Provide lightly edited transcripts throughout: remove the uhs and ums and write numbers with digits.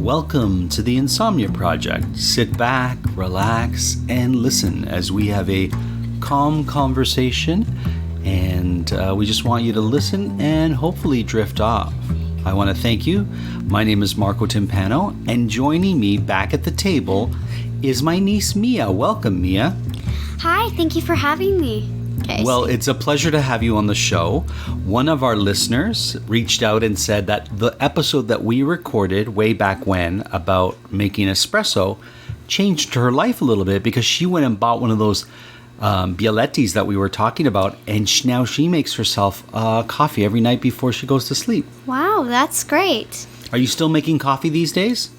Welcome to the Insomnia Project. Sit back, relax, and listen as we have a calm conversation, and we just want you to listen and hopefully drift off. I want to thank you. My name is Marco Timpano, and joining me back at the table is my niece Mia. Welcome, Mia. Hi, thank you for having me. Okay, well, it's a pleasure to have you on the show. One of our listeners reached out and said that the episode that we recorded way back when about making espresso changed her life a little bit because she went and bought one of those Bialettis that we were talking about, and now she makes herself coffee every night before she goes to sleep. Wow, that's great. Are you still making coffee these days?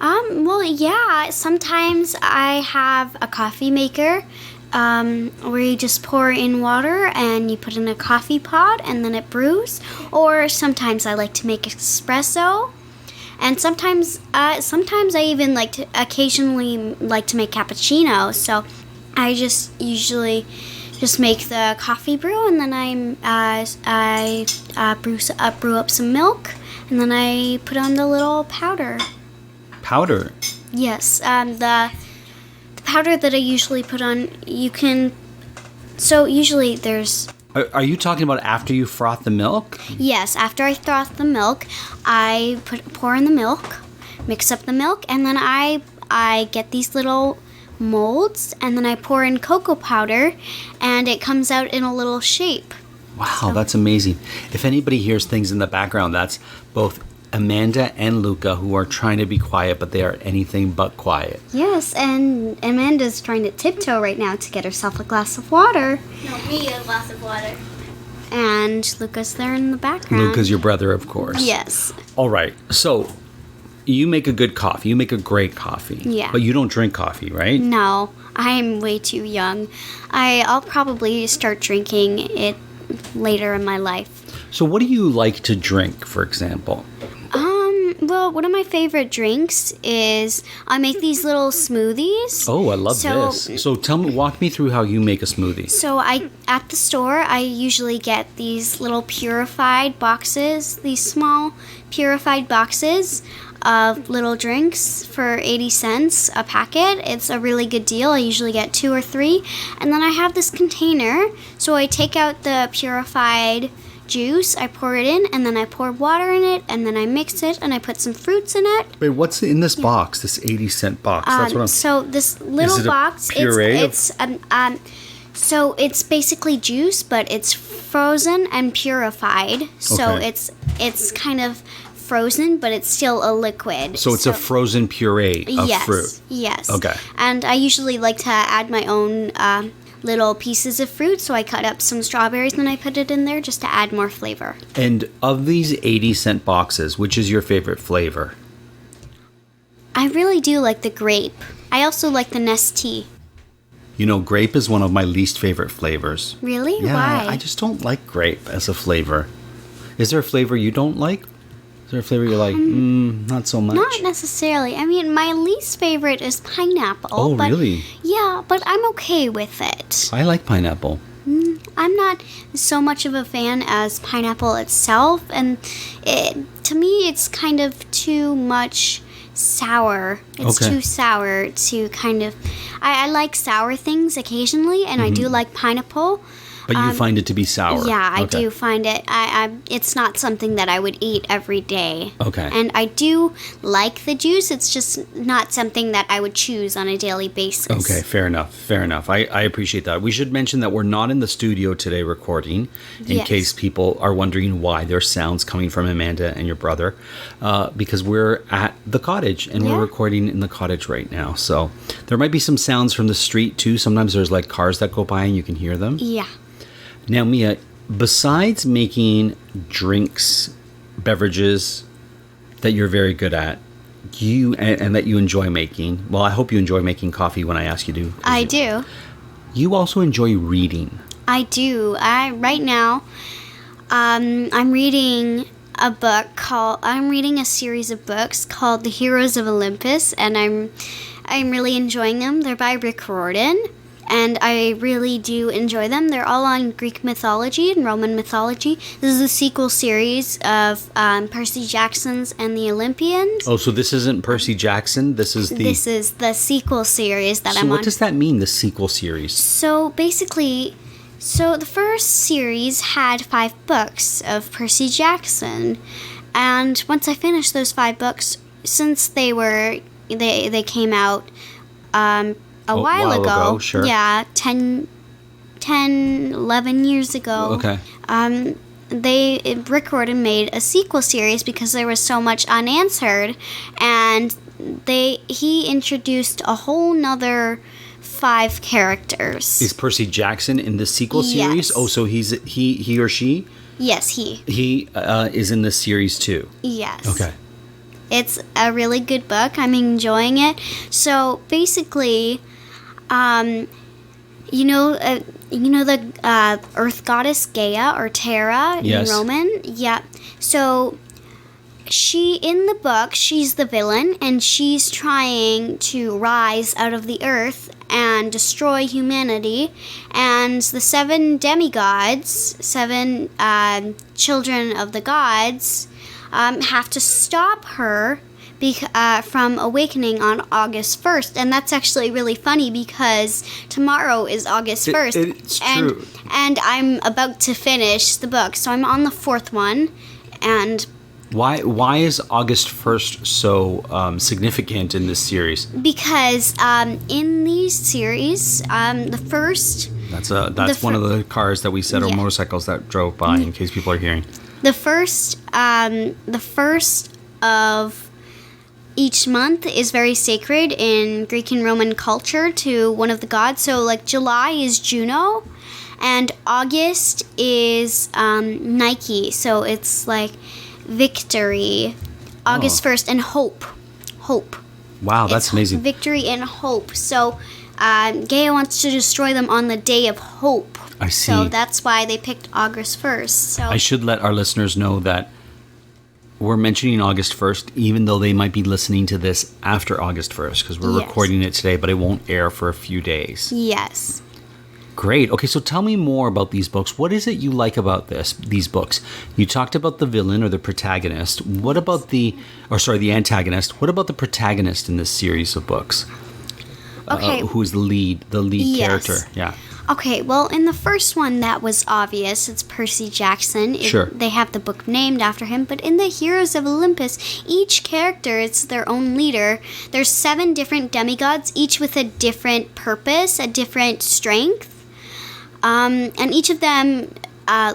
Well, yeah. Sometimes I have a coffee maker where you just pour in water and you put in a coffee pot and then it brews. Or sometimes I like to make espresso. And sometimes I even occasionally like to make cappuccino. So I just usually just make the coffee brew, and then I brew up some milk, and then I put on the little powder. Powder? Yes, the powder that I usually put on. So usually there's. Are you talking about after you froth the milk? Yes, after I froth the milk, I pour in the milk, mix up the milk, and then I get these little molds, and then I pour in cocoa powder, and it comes out in a little shape. Wow, That's amazing. If anybody hears things in the background, that's both Amanda and Luca, who are trying to be quiet, but they are anything but quiet. Yes, and Amanda's trying to tiptoe right now to get herself a glass of water. No, me a glass of water. And Luca's there in the background. Luca's your brother, of course. Yes. All right, so you make a good coffee. You make a great coffee. Yeah. But you don't drink coffee, right? No, I'm way too young. I'll probably start drinking it later in my life. So what do you like to drink, for example? Well, one of my favorite drinks is I make these little smoothies. Oh, I love this. So walk me through how you make a smoothie. So at the store, I usually get these little purified boxes, these small purified boxes of little drinks for 80 cents a packet. It's a really good deal. I usually get 2 or 3. And then I have this container. So I take out the purified juice, I pour it in, and then I pour water in it, and then I mix it, and I put some fruits in it. Wait, what's in this box, this 80-cent box? That's what I'm... So this little box, so it's basically juice, but it's frozen and purified. So Okay. it's kind of frozen, but it's still a liquid. So it's a frozen puree of fruit. Yes. Okay. And I usually like to add my own little pieces of fruit, so I cut up some strawberries and I put it in there just to add more flavor. And of these 80-cent boxes, which is your favorite flavor? I really do like the grape. I also like the Nestea. You know, grape is one of my least favorite flavors. Really? Yeah, Why? I just don't like grape as a flavor. Is there a flavor you don't like? Is there a flavor you're like, not so much? Not necessarily. I mean, my least favorite is pineapple. Oh, really? Yeah, but I'm okay with it. I like pineapple. I'm not so much of a fan as pineapple itself, and to me it's kind of too much sour. It's Okay. too sour to kind of... I like sour things occasionally, and I do like pineapple. But you find it to be sour. Yeah, I Okay. do find it. It's not something that I would eat every day. Okay. And I do like the juice. It's just not something that I would choose on a daily basis. Okay, fair enough. Fair enough. I appreciate that. We should mention that we're not in the studio today recording, in Yes. case people are wondering why there's sounds coming from Amanda and your brother, because we're at the cottage and we're Yeah. recording in the cottage right now. So there might be some sounds from the street too. Sometimes there's like cars that go by and you can hear them. Yeah. Now, Mia, besides making drinks, beverages that you're very good at, and that you enjoy making, well, I hope you enjoy making coffee when I ask you to. I do. You also enjoy reading. I do. Right now, I'm reading a series of books called The Heroes of Olympus, and I'm really enjoying them. They're by Rick Riordan. and I really do enjoy them. They're all on Greek mythology and Roman mythology. This is the sequel series of Percy Jackson's and the Olympians. Oh, so this isn't Percy Jackson? This is the sequel series that So I'm on. what does that mean, the sequel series? So basically, the first series had 5 books of Percy Jackson, and once I finished those 5 books, since they came out a while ago, sure. yeah, 10, 11 years ago. Okay. Rick Riordan made a sequel series because there was so much unanswered, and he introduced a whole nother 5 characters. Is Percy Jackson in the sequel series? Yes. Oh, so he or she? Yes, he. He is in this series too. Yes. Okay. It's a really good book. I'm enjoying it. So basically, you know the Earth goddess Gaia or Terra Yes. in Roman? Yeah. So in the book, she's the villain, and she's trying to rise out of the earth and destroy humanity. And the 7 demigods, 7 children of the gods, have to stop her from awakening on August 1st. And that's actually really funny because tomorrow is August 1st. It's true. And I'm about to finish the book. So I'm on the 4th one. And Why is August 1st so significant in this series? because in these series, the first... That's one of the cars that we said, or Yeah. motorcycles that drove by, in case people are hearing. The first of each month is very sacred in Greek and Roman culture to one of the gods. So, like, July is Juno, and August is Nike. So it's like victory, August 1st, and hope. Wow, that's It's amazing. Victory and hope. So Gaia wants to destroy them on the day of hope. I see. So that's why they picked August 1st. So I should let our listeners know that we're mentioning August 1st, even though they might be listening to this after August 1st, because we're Yes. recording it today, but it won't air for a few days. yes. Great. Okay, so tell me more about these books. What is it you like about these books? You talked about the villain or the protagonist. What about the antagonist? What about the protagonist in this series of books? Okay. Who's the lead Yes. character? Yeah. Okay, well, in the first one, that was obvious. It's Percy Jackson. Sure. They have the book named after him. But in the Heroes of Olympus, each character is their own leader. There's 7 different demigods, each with a different purpose, a different strength. And each of them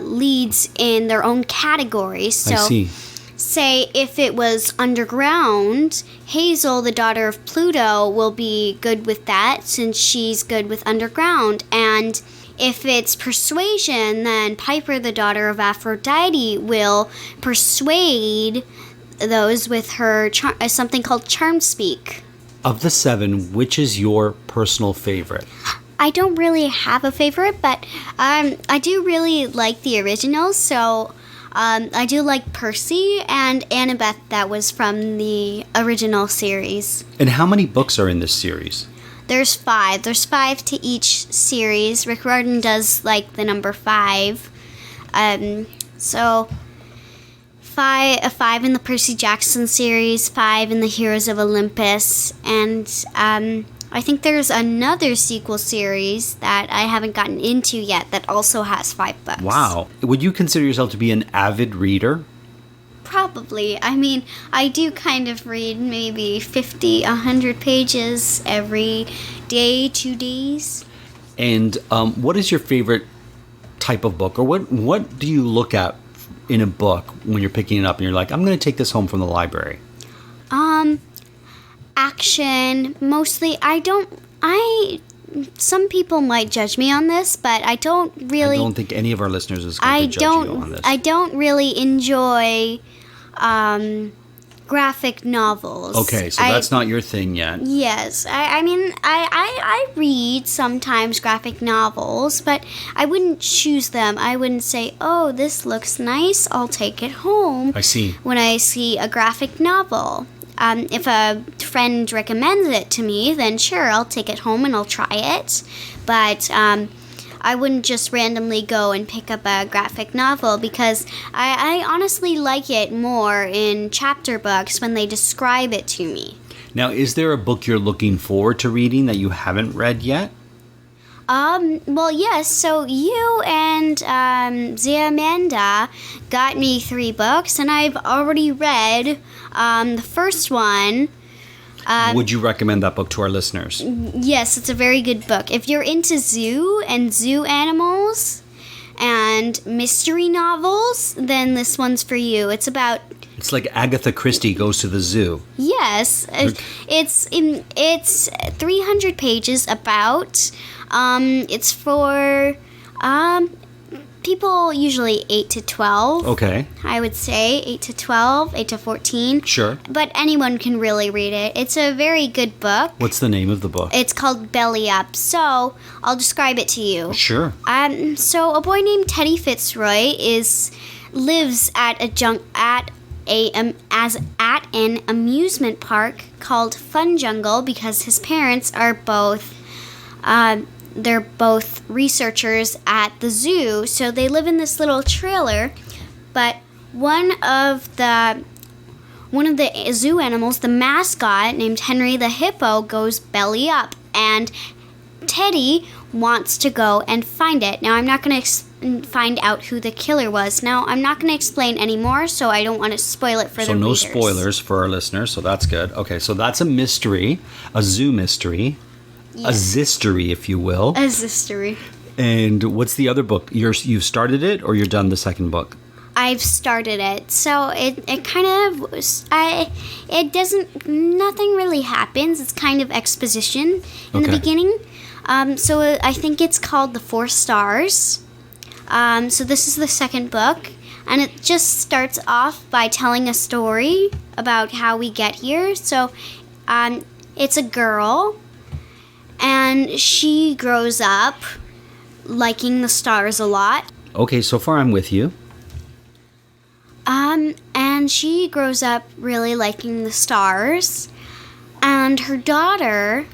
leads in their own categories. So, I see. say if it was underground, Hazel, the daughter of Pluto, will be good with that since she's good with underground. And if it's persuasion, then Piper, the daughter of Aphrodite, will persuade those with her something called charm speak. Of the 7, which is your personal favorite? I don't really have a favorite, but I do really like the originals. So I do like Percy and Annabeth, that was from the original series. And how many books are in this series? There's 5. There's 5 to each series. Rick Riordan does like the number 5. So 5 in the Percy Jackson series, 5 in the Heroes of Olympus, and I think there's another sequel series that I haven't gotten into yet that also has 5 books. Wow. Would you consider yourself to be an avid reader? Probably. I mean, I do kind of read maybe 50, 100 pages every day, 2 days. And what is your favorite type of book? Or what do you look at in a book when you're picking it up and you're like, I'm going to take this home from the library? Action. Mostly, some people might judge me on this, but I don't really... I don't think any of our listeners is going to judge you on this. I don't really enjoy graphic novels. Okay, so that's not your thing yet. Yes. I mean, I read sometimes graphic novels, but I wouldn't choose them. I wouldn't say, oh, this looks nice, I'll take it home. I see. When I see a graphic novel. if a friend recommends it to me, then sure, I'll take it home and I'll try it. But I wouldn't just randomly go and pick up a graphic novel because I honestly like it more in chapter books when they describe it to me. Now, is there a book you're looking forward to reading that you haven't read yet? Well, yes, so you and Amanda got me 3 books, and I've already read the first one. Would you recommend that book to our listeners? Yes, it's a very good book. If you're into zoo and zoo animals and mystery novels, then this one's for you. It's like Agatha Christie goes to the zoo. Yes, it's 300 pages about. It's for people usually 8 to 12. Okay. I would say 8 to 12, 8 to 14. Sure. But anyone can really read it. It's a very good book. What's the name of the book? It's called Belly Up. So I'll describe it to you. Sure. So a boy named Teddy Fitzroy lives at an amusement park called Fun Jungle because his parents are both they're both researchers at the zoo, so they live in this little trailer. But one of the zoo animals, the mascot named Henry the hippo, goes belly up, and Teddy wants to go and find it. Now I'm not going to find out who the killer was. Now I'm not going to explain anymore, so I don't want to spoil it for the readers. So no spoilers for our listeners, so that's good. Okay, so that's a mystery, a zoo mystery. Yes. A zistery, if you will. A zistery. And what's the other book? You've started it, or you're done the second book? I've started it. So it kind of nothing really happens. It's kind of exposition in the beginning. So I think it's called The 4 Stars. So this is the second book, and it just starts off by telling a story about how we get here. So it's a girl, and she grows up liking the stars a lot. Okay, so far I'm with you. And she grows up really liking the stars. And her daughter,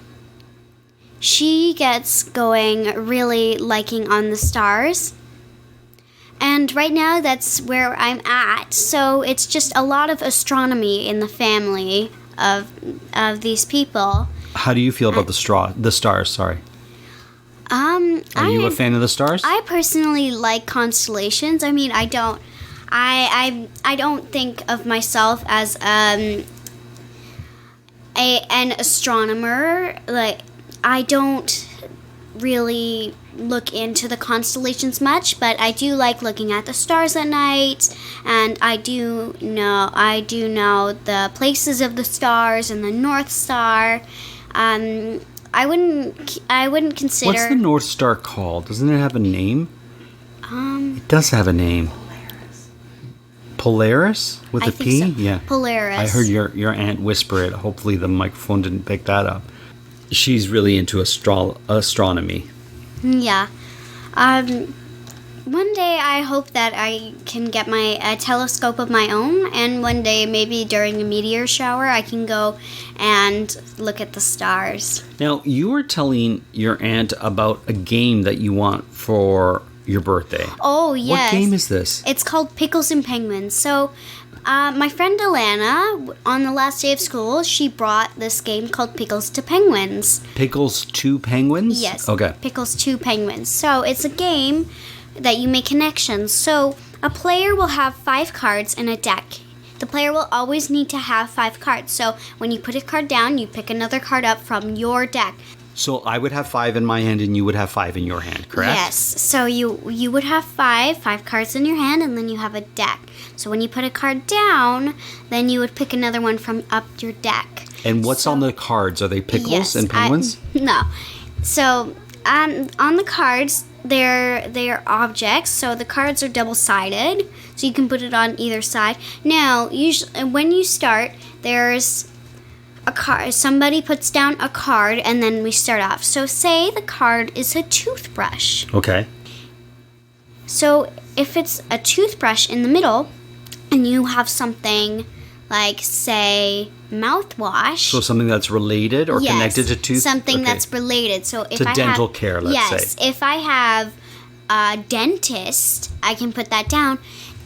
she gets going really liking on the stars. And right now that's where I'm at. So it's just a lot of astronomy in the family of these people. How do you feel about the stars? Sorry. Are you a fan of the stars? I personally like constellations. I mean, I don't think of myself as an astronomer. Like, I don't really look into the constellations much, but I do like looking at the stars at night, and I do know the places of the stars and the North Star. I wouldn't consider. What's the North Star called? Doesn't it have a name? It does have a name. Polaris with a P? So. Yeah. Polaris. I heard your aunt whisper it. Hopefully the microphone didn't pick that up. She's really into astronomy. Yeah. One day I hope that I can get a telescope of my own, and one day maybe during a meteor shower I can go and look at the stars. Now, you were telling your aunt about a game that you want for your birthday. Oh, yes. What game is this? It's called Pickles and Penguins. So, my friend Alana, on the last day of school, she brought this game called Pickles to Penguins. Pickles to Penguins? Yes. Okay. Pickles to Penguins. So, it's a game that you make connections. So, a player will have 5 cards in a deck. The player will always need to have 5 cards. So, when you put a card down, you pick another card up from your deck. So I would have 5 in my hand and you would have 5 in your hand, correct? Yes. So you would have 5 cards in your hand, and then you have a deck. So when you put a card down, then you would pick another one from up your deck. And what's on the cards? Are they pickles and penguins? No. So on the cards, they're objects. So the cards are double-sided, so you can put it on either side. Now, usually when you start, there's a card. Somebody puts down a card, and then we start off. So say the card is a toothbrush. Okay. So if it's a toothbrush in the middle, and you have something like, say, mouthwash. So something that's related or Yes, connected to tooth? something Okay. that's related. So if To I dental have, care, let's yes, say. if I have a dentist, I can put that down.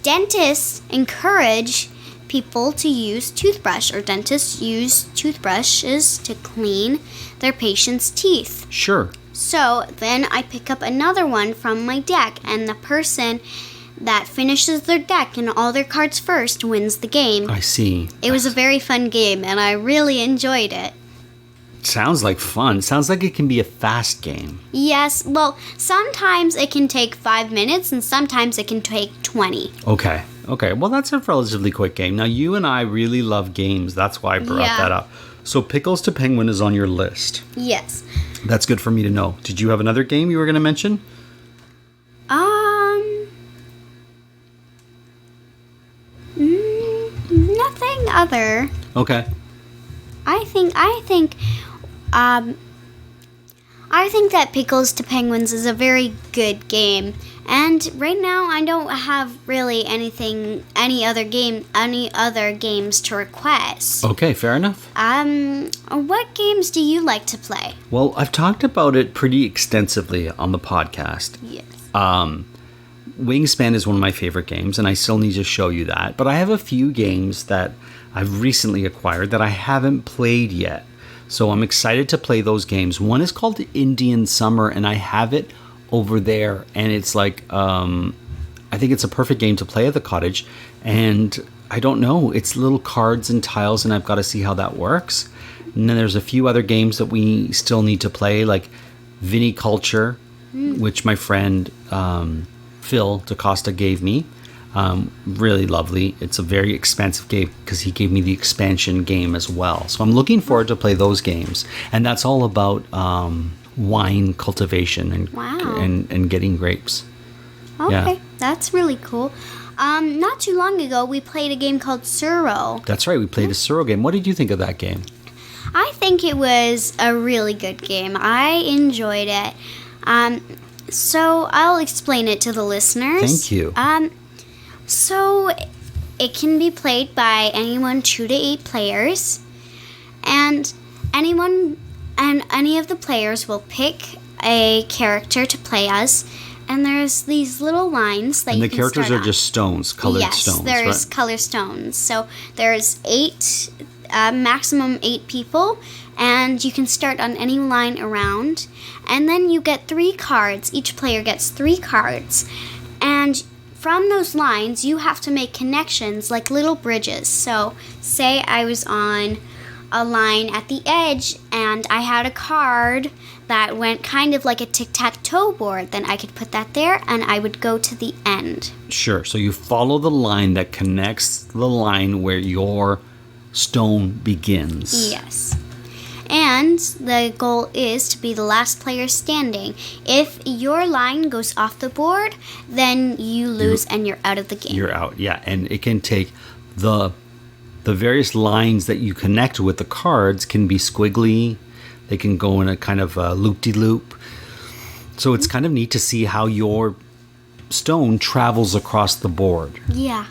Dentists encourage people to use toothbrush, or dentists use toothbrushes to clean their patients' teeth. Sure. So then I pick up another one from my deck, and the person that finishes their deck and all their cards first wins the game. I see. It was a very fun game, and I really enjoyed it. Sounds like fun. Sounds like it can be a fast game. Yes, well, sometimes it can take 5 minutes, and sometimes it can take 20. Okay. Well, that's a relatively quick game. Now, you and I really love games. That's why I brought Yeah. that up. So, Pickles to Penguin is on your list. Yes. That's good for me to know. Did you have another game you were going to mention? Nothing other. Okay. I think that Pickles to Penguins is a very good game. And right now I don't have really any other games to request. Okay, fair enough. What games do you like to play? Well, I've talked about it pretty extensively on the podcast. Yes. Wingspan is one of my favorite games, and I still need to show you that. But I have a few games that I've recently acquired that I haven't played yet. So I'm excited to play those games. One is called Indian Summer, and I have it over there. And it's like, I think it's a perfect game to play at the cottage. And I don't know, it's little cards and tiles, and I've got to see how that works. And then there's a few other games that we still need to play, like Viniculture, which my friend Phil DaCosta gave me. Really lovely. It's a very expensive game because he gave me the expansion game as well. So I'm looking forward to play those games. And that's all about wine cultivation and Wow. and getting grapes. Okay, Yeah. that's really cool. Not too long ago, we played a game called Suro. That's right. We played a Suro game. What did you think of that game? I think it was a really good game. I enjoyed it. So I'll explain it to the listeners. Thank you. So it can be played by anyone 2 to 8 players, and any of the players will pick a character to play as, and there's these little lines that And you the can characters start are on. just stones, colored yes, stones, there's right? color stones. So there's 8, maximum 8 people, and you can start on any line around. And then you get 3 cards. Each player gets 3 cards. And from those lines, you have to make connections like little bridges. So say I was on a line at the edge and I had a card that went kind of like a tic-tac-toe board, then I could put that there and I would go to the end. Sure. So you follow the line that connects the line where your stone begins. Yes. And the goal is to be the last player standing. If your line goes off the board, then you lose and you're out of the game. You're out, yeah. And it can take the various lines that you connect with the cards can be squiggly. They can go in a kind of loop-de-loop. So it's kind of neat to see how your stone travels across the board. Yeah.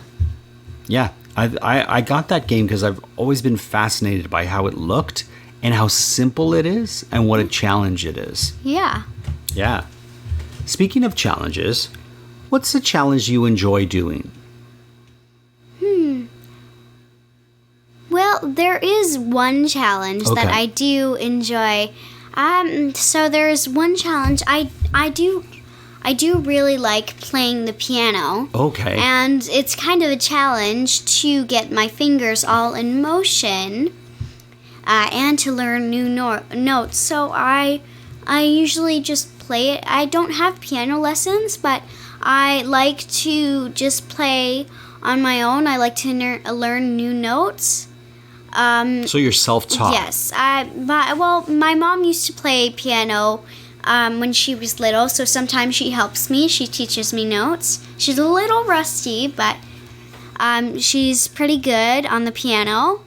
Yeah, I got that game because I've always been fascinated by how it looked and how simple it is and what a challenge it is. Yeah. Yeah. Speaking of challenges, what's the challenge you enjoy doing? Well, there is one challenge that Okay. I do enjoy. So there's one challenge I do really like playing the piano. Okay. And it's kind of a challenge to get my fingers all in motion and to learn new notes. So I usually just play it. I don't have piano lessons, but I like to just play on my own. I like to learn new notes. So you're self-taught. Yes. My mom used to play piano when she was little, so sometimes she helps me. She teaches me notes. She's a little rusty, but she's pretty good on the piano.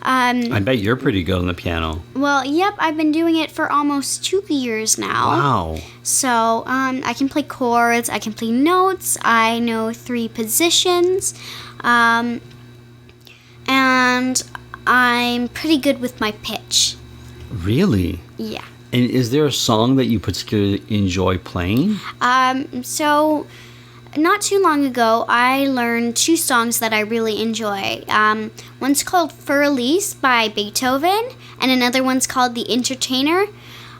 I bet you're pretty good on the piano. Well, yep, I've been doing it for almost 2 years now. Wow. So I can play chords, I can play notes, I know 3 positions, and I'm pretty good with my pitch. Really? Yeah. And is there a song that you particularly enjoy playing? So not too long ago, I learned 2 songs that I really enjoy. One's called For Elise by Beethoven, and another one's called The Entertainer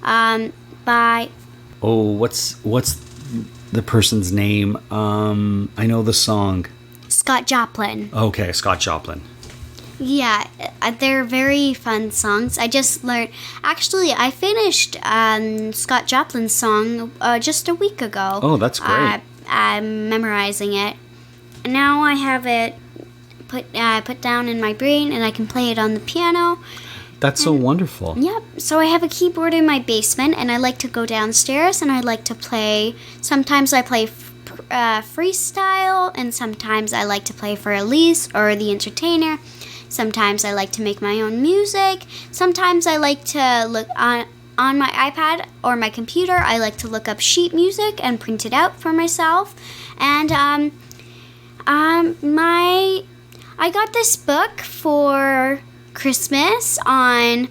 by... Oh, what's the person's name? I know the song. Scott Joplin. Okay, Scott Joplin. Yeah, they're very fun songs. I just learned... Actually, I finished Scott Joplin's song just a week ago. Oh, that's great. I'm memorizing it. Now I have it put down in my brain, and I can play it on the piano. That's so wonderful. Yep. So I have a keyboard in my basement, and I like to go downstairs, and I like to play... Sometimes I play freestyle, and sometimes I like to play For Elise or The Entertainer. Sometimes I like to make my own music. Sometimes I like to look on my iPad or my computer. I like to look up sheet music and print it out for myself. And I got this book for Christmas on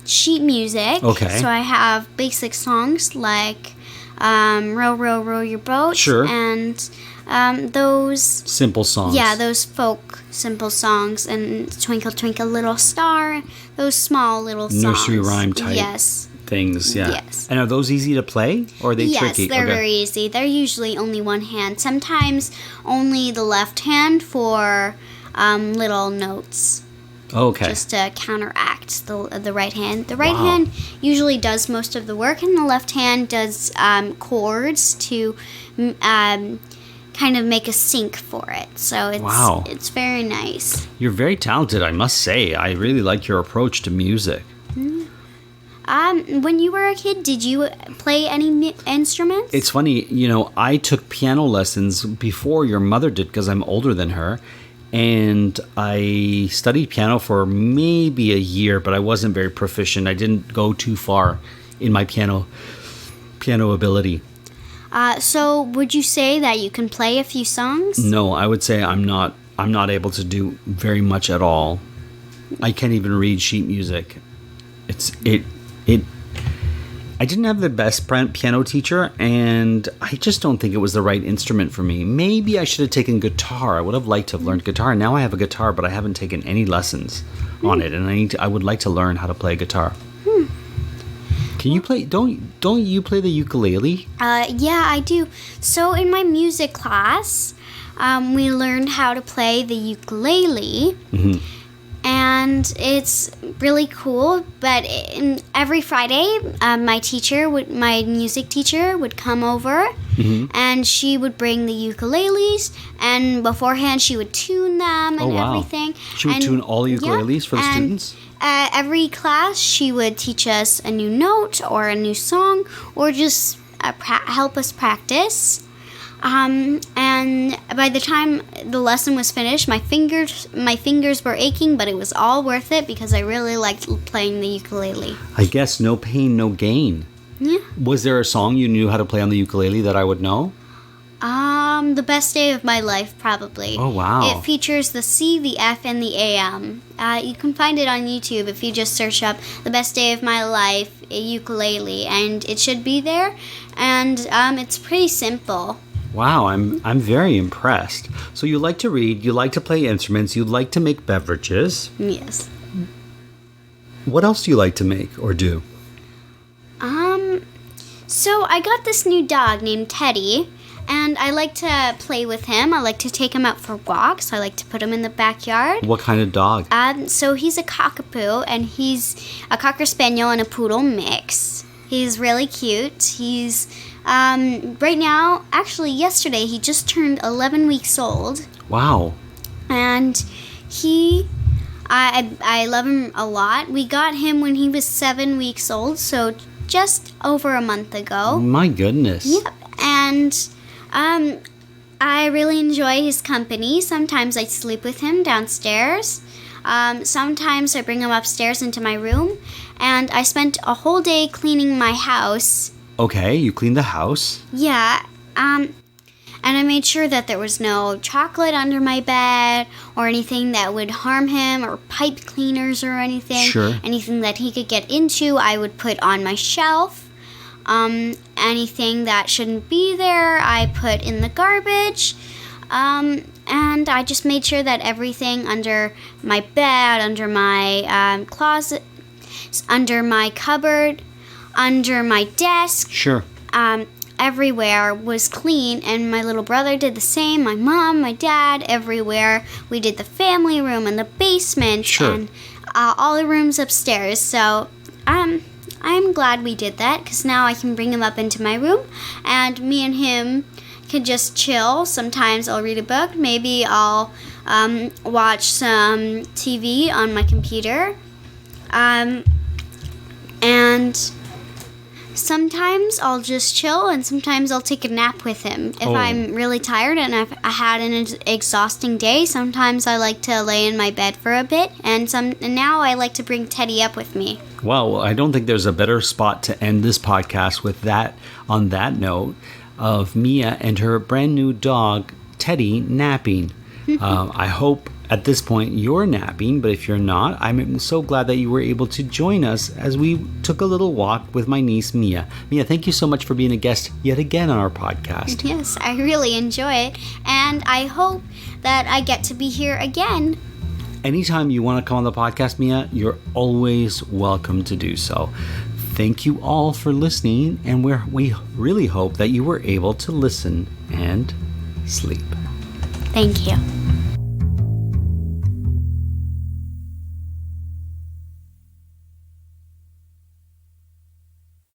sheet music. Okay. So I have basic songs like Row, Row, Row Your Boat. Sure. And those... Simple songs. Yeah, those folk simple songs, and Twinkle, Twinkle, Little Star, those small little songs. Nursery rhyme type things, yeah. Yes. And are those easy to play, or are they tricky? Yes, they're very easy. They're usually only one hand. Sometimes only the left hand for little notes. Okay. Just to counteract the right hand. The right hand usually does most of the work, and the left hand does chords to kind of make a sync for it. So it's very nice. You're very talented, I must say. I really like your approach to music. When you were a kid, did you play any instruments? It's funny, I took piano lessons before your mother did because I'm older than her. And I studied piano for maybe a year, but I wasn't very proficient. I didn't go too far in my piano ability. So would you say that you can play a few songs? No, I would say I'm not able to do very much at all. I can't even read sheet music. I didn't have the best piano teacher, and I just don't think it was the right instrument for me. Maybe I should have taken guitar. I would have liked to have learned guitar. Now I have a guitar, but I haven't taken any lessons on it, and I would like to learn how to play guitar. Can you play? Don't you play the ukulele? Yeah, I do. So in my music class, we learned how to play the ukulele. Mm-hmm. And it's really cool. But every Friday, my music teacher would come over, and she would bring the ukuleles. And beforehand, she would tune them and everything. She would tune all the ukuleles for the students? Every class, she would teach us a new note or a new song, or just help us practice. And by the time the lesson was finished, my fingers were aching, but it was all worth it because I really liked playing the ukulele. I guess no pain, no gain. Yeah. Was there a song you knew how to play on the ukulele that I would know? The Best Day of My Life, probably. Oh, wow. It features the C, the F, and the AM. You can find it on YouTube if you just search up The Best Day of My Life ukulele, and it should be there. And it's pretty simple. Wow, I'm very impressed. So you like to read, you like to play instruments, you like to make beverages. Yes. What else do you like to make or do? So I got this new dog named Teddy, and I like to play with him. I like to take him out for walks. I like to put him in the backyard. What kind of dog? So he's a cockapoo, and he's a Cocker Spaniel and a Poodle mix. He's really cute. He's, right now, actually yesterday, he just turned 11 weeks old. Wow. And I love him a lot. We got him when he was 7 weeks old, so just over a month ago. My goodness. Yep. And I really enjoy his company. Sometimes I sleep with him downstairs. Sometimes I bring him upstairs into my room. And I spent a whole day cleaning my house. Okay, you cleaned the house. Yeah. And And I made sure that there was no chocolate under my bed or anything that would harm him, or pipe cleaners or anything. Sure. Anything that he could get into, I would put on my shelf. Anything that shouldn't be there, I put in the garbage. And I just made sure that everything under my bed, under my closet, under my cupboard, under my desk, Sure. everywhere was clean. And my little brother did the same. My mom, my dad, everywhere. We did the family room and the basement. Sure. And all the rooms upstairs. So I'm glad we did that, because now I can bring him up into my room, and me and him can just chill. Sometimes I'll read a book. Maybe I'll watch some TV on my computer. And sometimes I'll just chill, and sometimes I'll take a nap with him. If I'm really tired and I had an exhausting day, sometimes I like to lay in my bed for a bit, and now I like to bring Teddy up with me. Well, I don't think there's a better spot to end this podcast with that, on that note of Mia and her brand new dog, Teddy, napping. I hope at this point you're napping, but if you're not, I'm so glad that you were able to join us as we took a little walk with my niece, Mia. Mia, thank you so much for being a guest yet again on our podcast. Yes, I really enjoy it, and I hope that I get to be here again. Anytime you want to come on the podcast, Mia, you're always welcome to do so. Thank you all for listening, and we really hope that you were able to listen and sleep. Thank you.